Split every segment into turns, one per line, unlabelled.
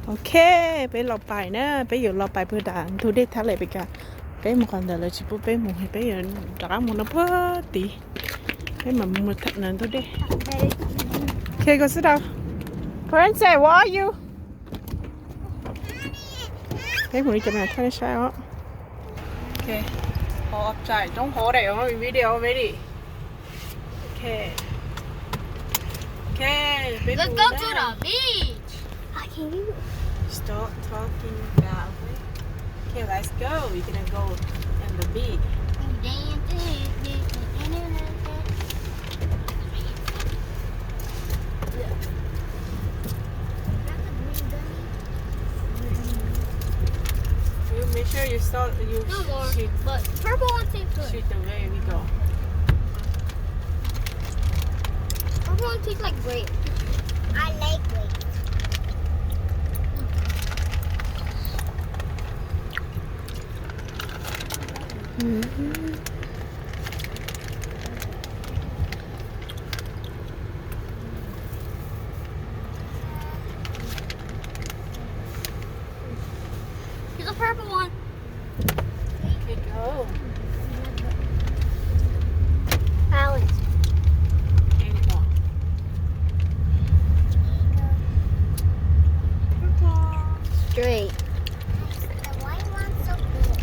ok bé lọc bài nè bé giờ lọc bài bữa đàn thu đi thả lại bé cả bé một con đời là chỉ bố bé một hay bé giờ trả một nó bớt tí bé mà một thật nữa thôi đi ok go sit down Princess where are you bé một đi chụp này thay sao á ok hold upside don't hold it on video already okay okay
Let's go to the beach. I can't even.
Stop talking loudly. Okay, let's go. We're gonna go on the beach. You make sure you start. You
No more.
shoot,
But purple one tastes good.
shoot the way we go.
Purple one tastes like grape. I like grape.
Mm-hmm.
Here's a purple one.
Okay, go.
Alex.
Any more?
Straight. The white one's so cool.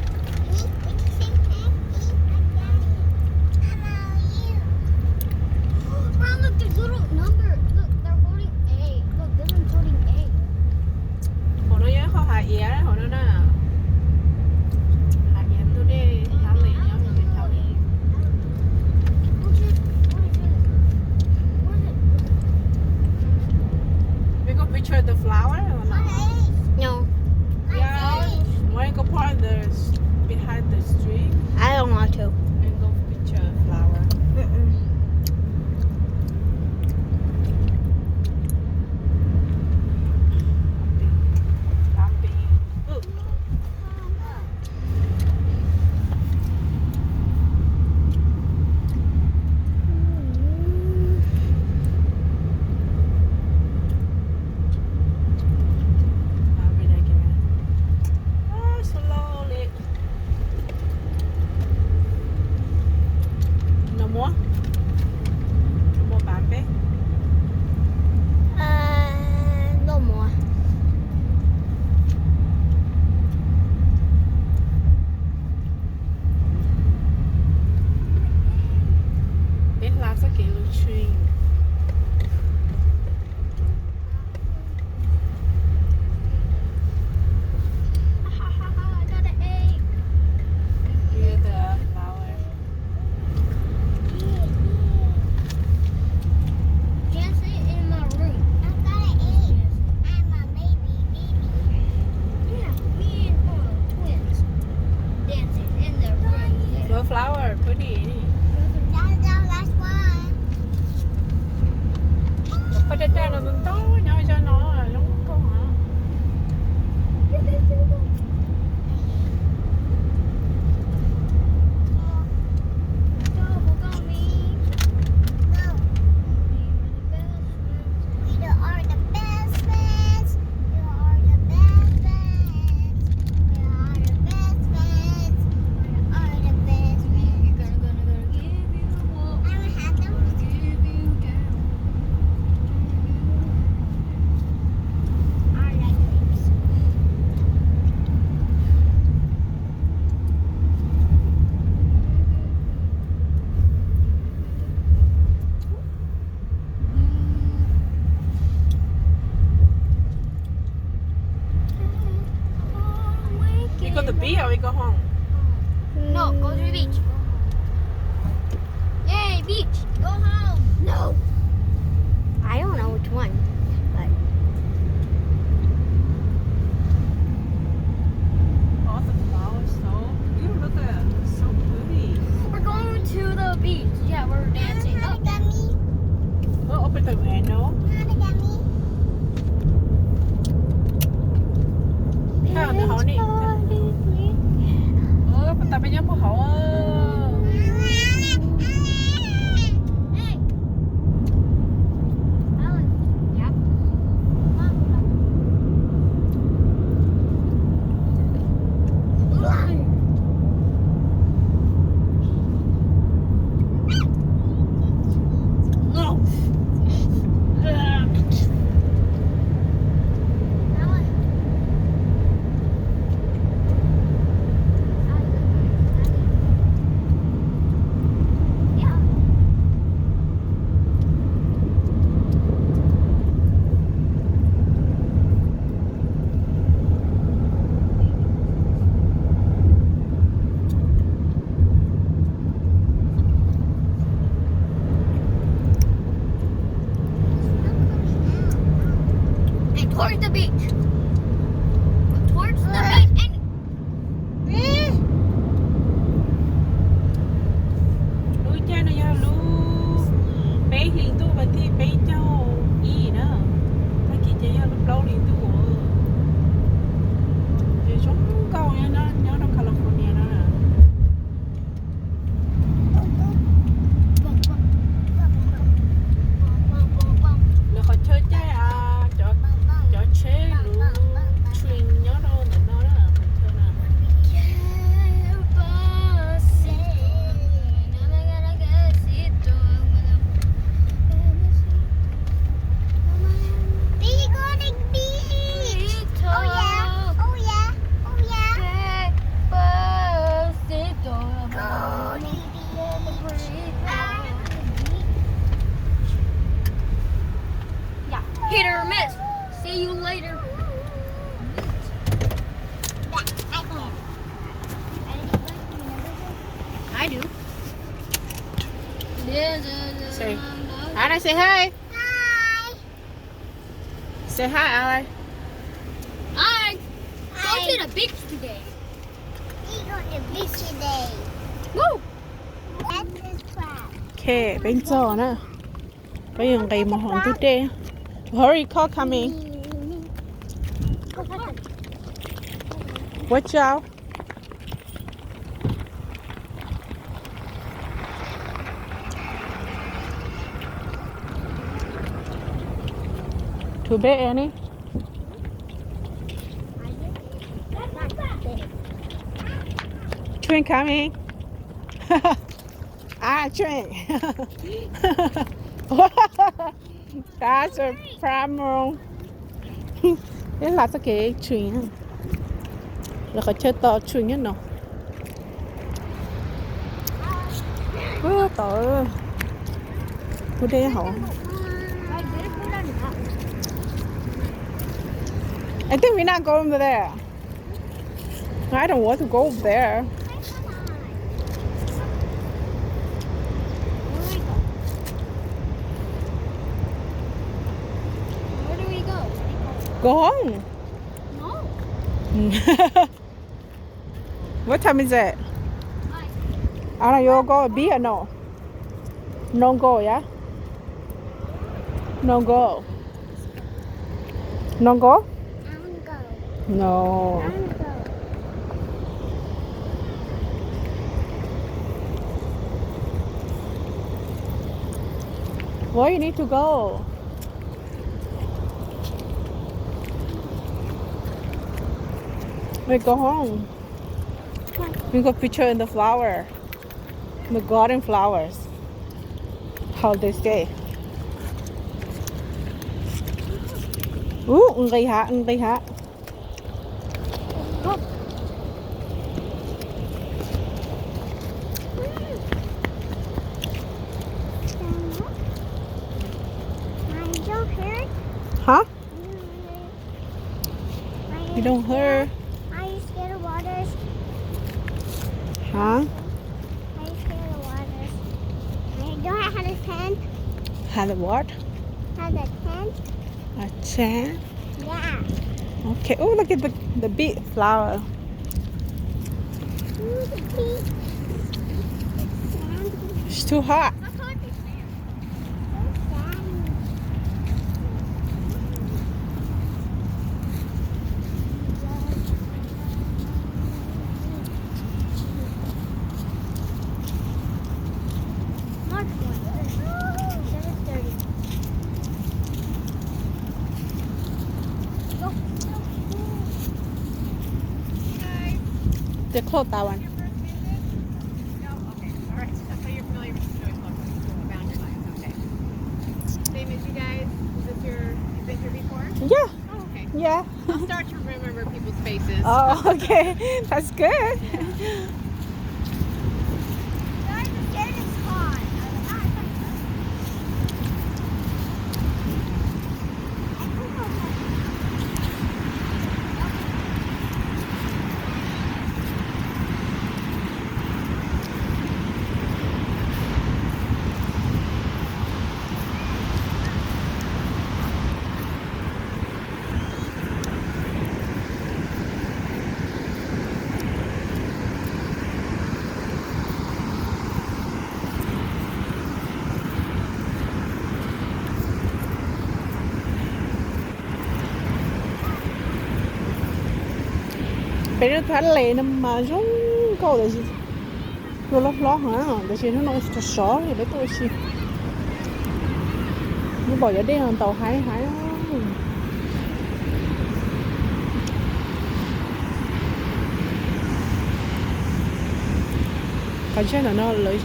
Mom, look, there's little numbers. Look, they're holding A. Look, this one's holding A.
Hồi đó nhớ không hạ dẻ đấy, hồi đó nè. Hạ dẻ tôi đi thảo liền nhau mình thảo liền.
What is it? What is it?
We go picture the flower or not?
No,
Yeah. Wanna go part the behind the street
I don't want to.
and go picture flower. Bumpy. Ooh. Bumpy again. Oh, slowly. No more? No more bumpy?
No more.
Biết làm sao kiểu chuyên.
I got an A.
Hear the flower.
Can't sit in my room. I got an A. I'm a baby. Yeah, me and twins dancing in the room.
The flower, pretty.
Last one.
Put it down on the door, nhau cho nó đúng không hả? We go to the beach or we go home?
No, go to the beach. Yay, beach. Go home. No. I don't know which one. But
Oh, the flowers so. You look at it, so pretty.
we're going to the beach. Yeah, we're dancing.
Oh, open the window. Sao nó hổ nè? Bắt tay bây giờ một hổ.
Hey. Alex. Yep.
Hi, say hi.
Hi.
Say hi, Ally.
Hi. Go to the beach today. We go to the beach today. Woo. That's the crab.
โอเคเป็นโซนะไปยังไงมาหอนทุกเดย์ Hurry, call coming. Watch out. Too big, Annie. Train coming. Train. That's a problem. Đây là cái chuyện là có chơi to chuyện nhất nào. Tội. Tôi đây hả? I think we're not going over there. I don't want to go over there.
Where do we go?
Go home.
No.
What time is it? Anna, you go be or no? No go, yeah? No go. No go?
I'm go.
No.
I'm go.
Where you need to go? We go home. We go picture in the flower. The garden flowers. How they stay. Ngay hả, ngay hả.
I don't hurt.
Hả? You don't hurt.
Are you scared of waters?
Hả?
Are you scared of waters? Don't I have a tent?
Have the what?
Have a tent?
A chair.
Yeah.
Okay. Oh, look at the big flower.
Ooh, the beach. Sand.
It's too hot.
Mark one. 7:30. Go.
They close that one.
No? Okay. All right. So you're familiar with the Joyce Club boundary lines. Okay. Same as you guys. Is this you've been here before?
Yeah.
Oh, okay.
Yeah.
I'll start to remember people's faces.
Oh, okay. That's good.
Guys, the sand is hot.
Pero thoát lệ nằm mà rung câu là gì? Rồi lót lót hả? Để chị nó nói cho sỏ thì để tôi chị. Nó bỏ ra đây hàng tàu hái hái. Còn chắc là nó lấy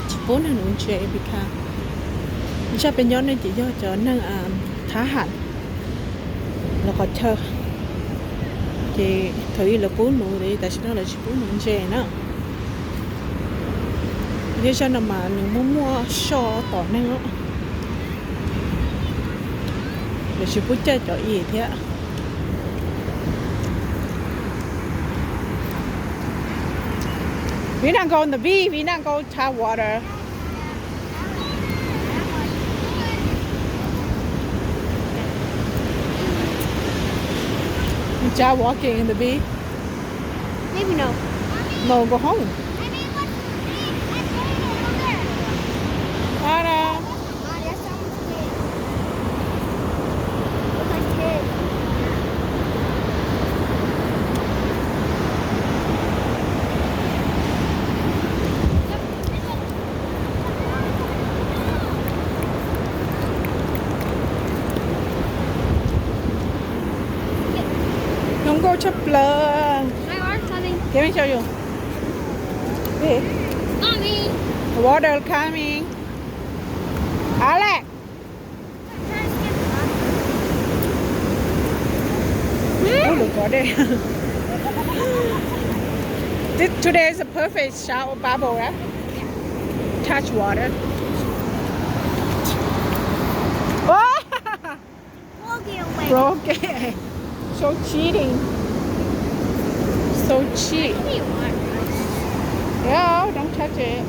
chỉ 4 hình ổn chế bị khá. Chắc bên nhóm này chỉ cho năng thả hẳn. Là có chờ. Thì thử là 4 nụ đi, tại sao nó là chỉ 4 nụ chế nữa. Thế cho nên mà mình mua so tỏ năng á. Để chỉ 4 chơi cho gì thế ạ. We're not going to the beach, we're not going to tap water. You child walking in the beach.
Maybe no.
No, go home.
I mean, what's I told you over there.
Ada.
Oh, that's someone's kid. Look like kid.
Don't go chapler.
My arm's coming.
Let me show you. See?
Mommy.
The water coming. Alex. Oh, look at it. Today is a perfect shower bubble, right? Touch water. Oh!
Walking away.
Broke it. So cheating. So cheap. Yeah, don't touch it.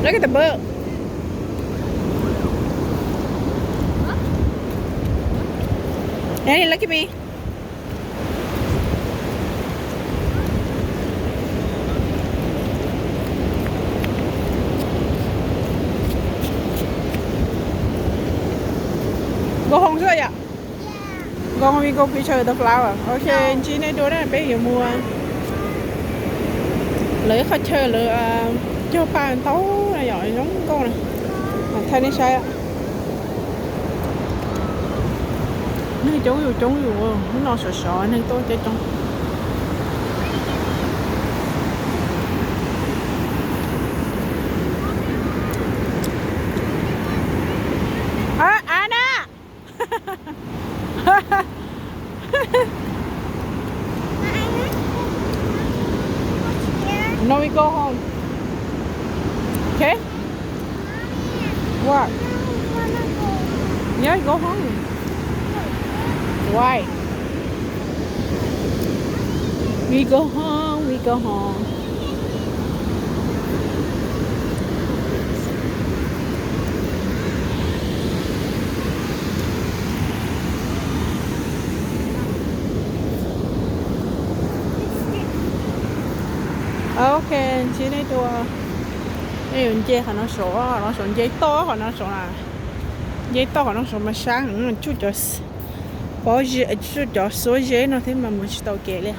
Look at the book. Annie, look at me. Go home chưa ạ? Go home, we go picture the flower. Okay, chị này đồ đó bé hiểu mua. Lấy khó chơi lỡ cho ba tấu là giỏi giống con này. Thay nên sai ạ. Nó trốn dù nó sợ sợ nên tôi chơi trong. Anna! No, we go home. Okay? What? Yeah, go home. Why? We go home, we go home. Ok, chị này đùa. Đây là dây họ nó sổ dây to họ nó sổ là dây to họ nó sổ mà sáng nó chút cho bỏ dây chút cho số dây nó thế mà muốn tàu kể liền.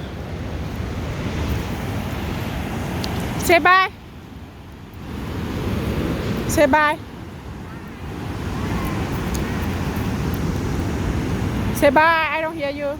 Say bye. Say bye. Say bye. I don't hear you.